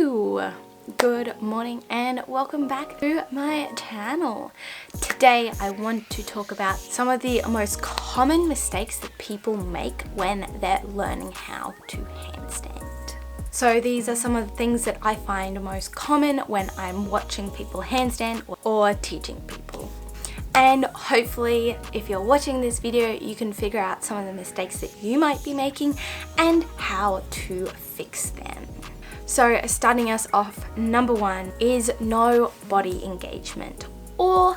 Woo! Good morning and welcome back to my channel. Today I want to talk about some of the most common mistakes that people make when they're learning how to handstand. So these are some of the things that I find most common when I'm watching people handstand or teaching people. And hopefully if you're watching this video you can figure out some of the mistakes that you might be making and how to fix them. So starting us off, number one is no body engagement, or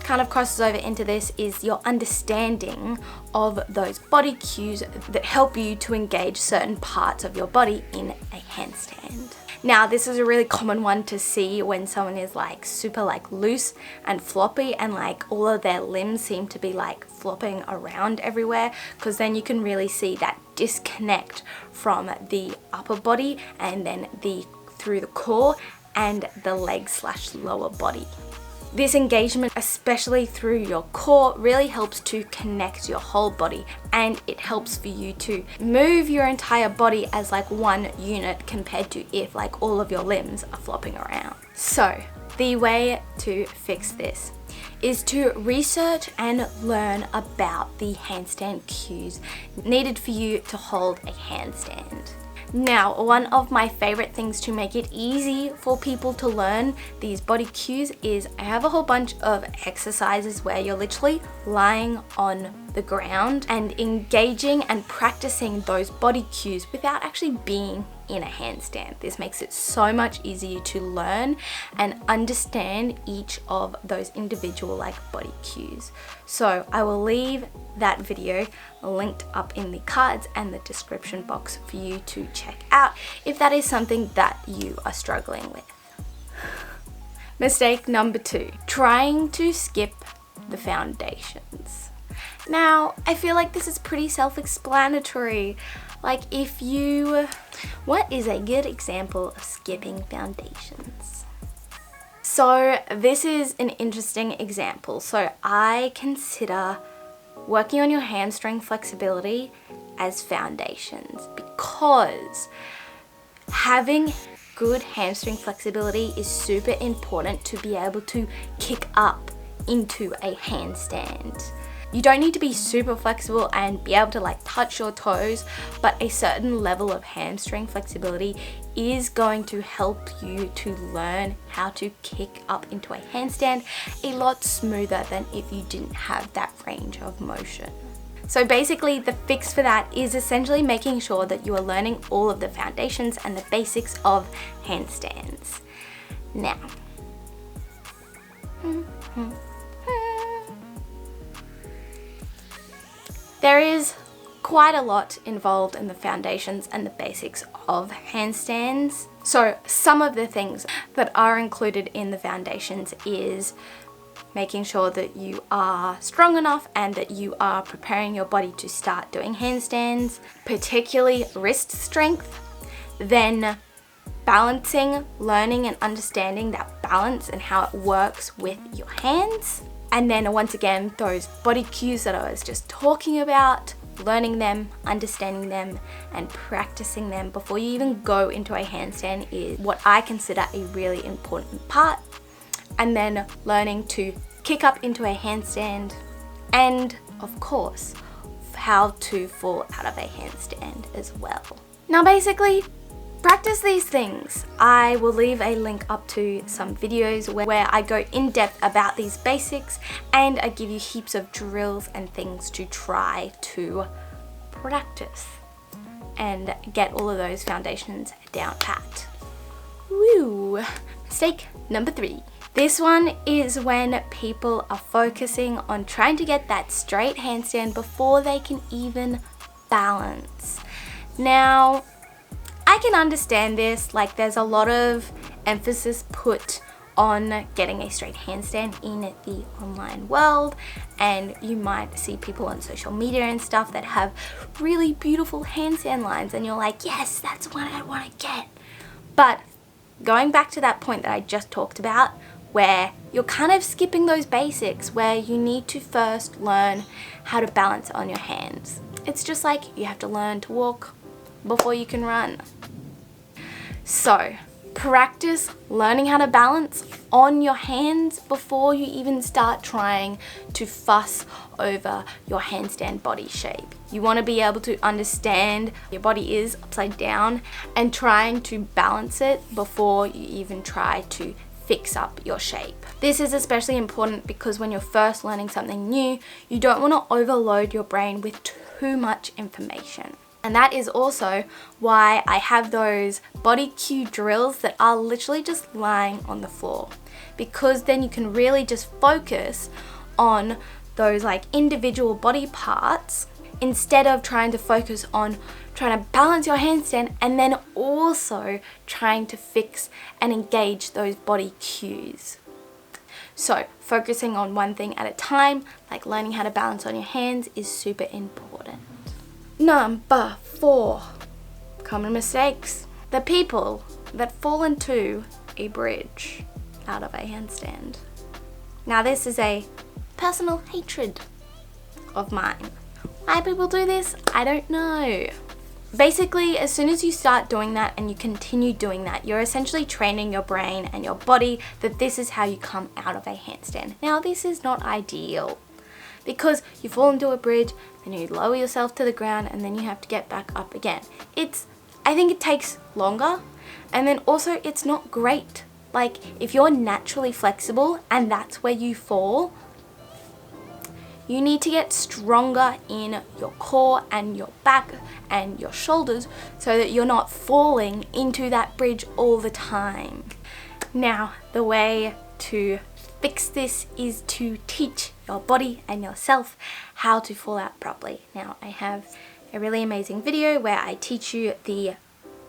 kind of crosses over into this is your understanding of those body cues that help you to engage certain parts of your body in a handstand. Now this is a really common one to see when someone is like super loose and floppy and like all of their limbs seem to be like flopping around everywhere, because then you can really see that disconnect from the upper body and then through the core and the leg / lower body. This engagement, especially through your core, really helps to connect your whole body, and it helps for you to move your entire body as like one unit compared to if like all of your limbs are flopping around. So the way to fix this is to research and learn about the handstand cues needed for you to hold a handstand. Now, one of my favorite things to make it easy for people to learn these body cues is I have a whole bunch of exercises where you're literally lying on the ground and engaging and practicing those body cues without actually being in a handstand. This makes it so much easier to learn and understand each of those individual body cues. So I will leave that video linked up in the cards and the description box for you to check out if that is something that you are struggling with. Mistake number two, trying to skip the foundations. Now, I feel like this is pretty self-explanatory. What is a good example of skipping foundations? So this is an interesting example. So I consider working on your hamstring flexibility as foundations, because having good hamstring flexibility is super important to be able to kick up into a handstand. You don't need to be super flexible and be able to touch your toes, but a certain level of hamstring flexibility is going to help you to learn how to kick up into a handstand a lot smoother than if you didn't have that range of motion. So basically the fix for that is essentially making sure that you are learning all of the foundations and the basics of handstands. Now, there is quite a lot involved in the foundations and the basics of handstands. So some of the things that are included in the foundations is making sure that you are strong enough and that you are preparing your body to start doing handstands, particularly wrist strength, then balancing, learning and understanding that balance and how it works with your hands. And then once again, those body cues that I was just talking about, learning them, understanding them, and practicing them before you even go into a handstand is what I consider a really important part. And then learning to kick up into a handstand, and of course, how to fall out of a handstand as well. Now basically, practice these things. I will leave a link up to some videos where I go in depth about these basics, and I give you heaps of drills and things to try to practice and get all of those foundations down pat. Woo! Mistake number three. This one is when people are focusing on trying to get that straight handstand before they can even balance. Now, I can understand this, there's a lot of emphasis put on getting a straight handstand in the online world, and you might see people on social media and stuff that have really beautiful handstand lines and you're like, yes, that's what I want to get. But going back to that point that I just talked about, where you're kind of skipping those basics, where you need to first learn how to balance on your hands. It's just like you have to learn to walk before you can run. So Practice learning how to balance on your hands before you even start trying to fuss over your handstand body shape. You want to be able to understand your body is upside down and trying to balance it before you even try to fix up your shape. This is especially important because when you're first learning something new, you don't want to overload your brain with too much information. And that is also why I have those body cue drills that are literally just lying on the floor, because then you can really just focus on those like individual body parts instead of trying to focus on trying to balance your handstand and then also trying to fix and engage those body cues. So focusing on one thing at a time, like learning how to balance on your hands, is super important. Number 4, common mistakes. The people that fall into a bridge out of a handstand. Now this is a personal hatred of mine. Why people do this, I don't know. Basically, as soon as you start doing that and you continue doing that, you're essentially training your brain and your body that this is how you come out of a handstand. Now this is not ideal, because you fall into a bridge, then you lower yourself to the ground, and then you have to get back up again. I think it takes longer, and then also it's not great. Like, if you're naturally flexible and that's where you fall, you need to get stronger in your core and your back and your shoulders so that you're not falling into that bridge all the time. Now, the way to fix this is to teach your body and yourself how to fall out properly. Now, I have a really amazing video where I teach you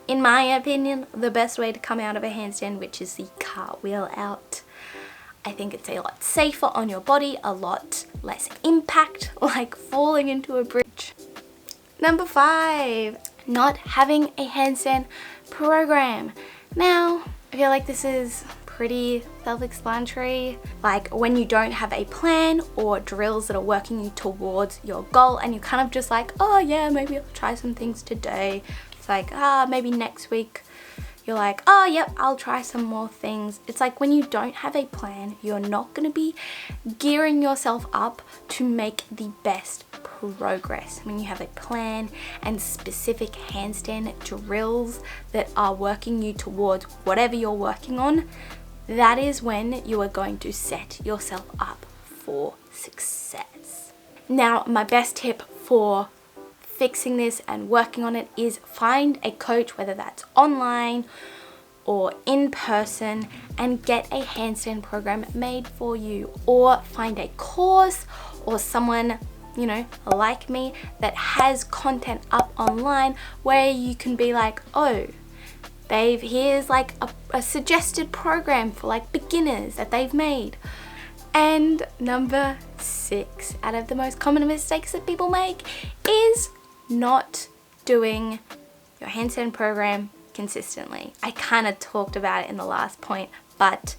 in my opinion, the best way to come out of a handstand, which is the cartwheel out. I think it's a lot safer on your body, a lot less impact, like falling into a bridge. Number 5, not having a handstand program. Now, I feel like this is pretty self-explanatory. Like when you don't have a plan or drills that are working you towards your goal and you're kind of just like, oh yeah, maybe I'll try some things today. It's like, maybe next week. You're like, oh yep, I'll try some more things. It's like when you don't have a plan, you're not going to be gearing yourself up to make the best progress. When you have a plan and specific handstand drills that are working you towards whatever you're working on, that is when you are going to set yourself up for success. Now, my best tip for fixing this and working on it is find a coach, whether that's online or in person, and get a handstand program made for you, or find a course or someone, you know, like me that has content up online where you can be like, oh, here's like a suggested program for like beginners that they've made. And number 6 out of the most common mistakes that people make is not doing your handstand program consistently. I kind of talked about it in the last point, but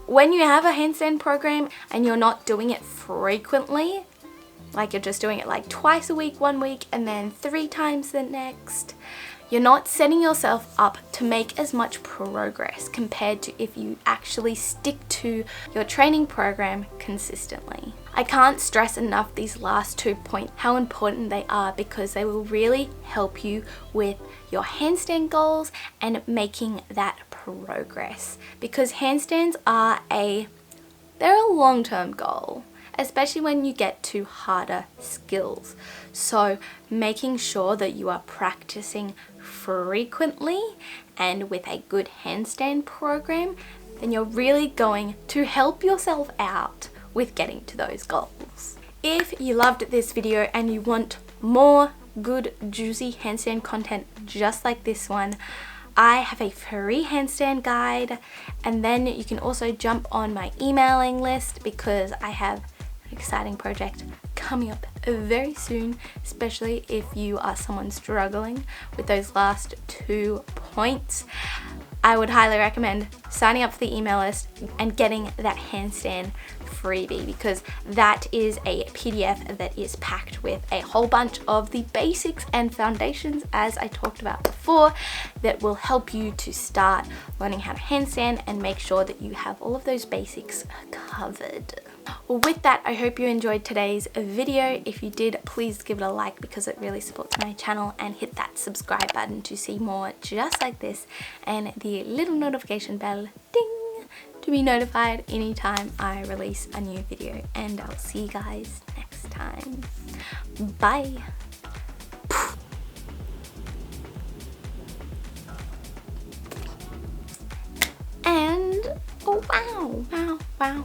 when you have a handstand program and you're not doing it frequently, like you're just doing it like twice a week, 1 week, and then 3 times the next, you're not setting yourself up to make as much progress compared to if you actually stick to your training program consistently. I can't stress enough these last 2 points, how important they are, because they will really help you with your handstand goals and making that progress. Because handstands they're a long-term goal, especially when you get to harder skills. So making sure that you are practicing frequently and with a good handstand program, then you're really going to help yourself out with getting to those goals. If you loved this video and you want more good juicy handstand content just like this one, I have a free handstand guide, and then you can also jump on my emailing list because I have an exciting project coming up very soon, especially if you are someone struggling with those last 2 points. I would highly recommend signing up for the email list and getting that handstand freebie, because that is a PDF that is packed with a whole bunch of the basics and foundations, as I talked about before, that will help you to start learning how to handstand and make sure that you have all of those basics covered. Well, with that, I hope you enjoyed today's video. If you did, please give it a like because it really supports my channel, and hit that subscribe button to see more just like this, and the little notification bell, ding, to be notified anytime I release a new video. And I'll see you guys next time. Bye. And oh wow, wow, wow.